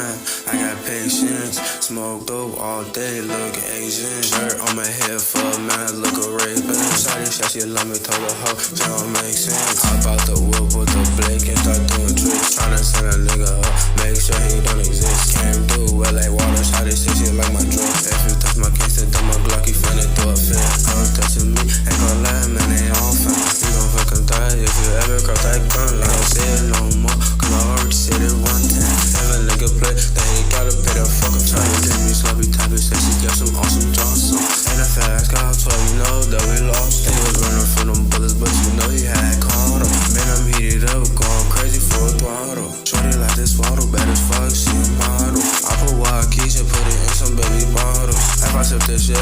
time. I got patience. Smoke dope all day, look Asian. Shirt on my head for a man, look a raping. Shawty said she love me, told her hoe, she don't make sense. Hop out the whip with the Blake and start doing tricks. Tryna send a nigga up, make sure he don't exist. Came through well like water, shawty said she like my drink. If you touch my case, then my Glocky finna throw a fit. Girls touching me, ain't gon' lie, man, they all fine. You gon' fucking die if you ever cross that gun. Like I said no more, cause I already said it one time. If a nigga play, then he gotta pay the fucking fine. Tryna get me sloppy type of said she got some awesome Johnson. Ain't a fast car 12, you know that we lost. He was running for them bullets, but you know he had caught him. Man, I'm heated up, going crazy for a throttle. Shorty like this bottle, bad as fuck, she a model. I put wild keys and put it in some baby bottles. If I sip this shit,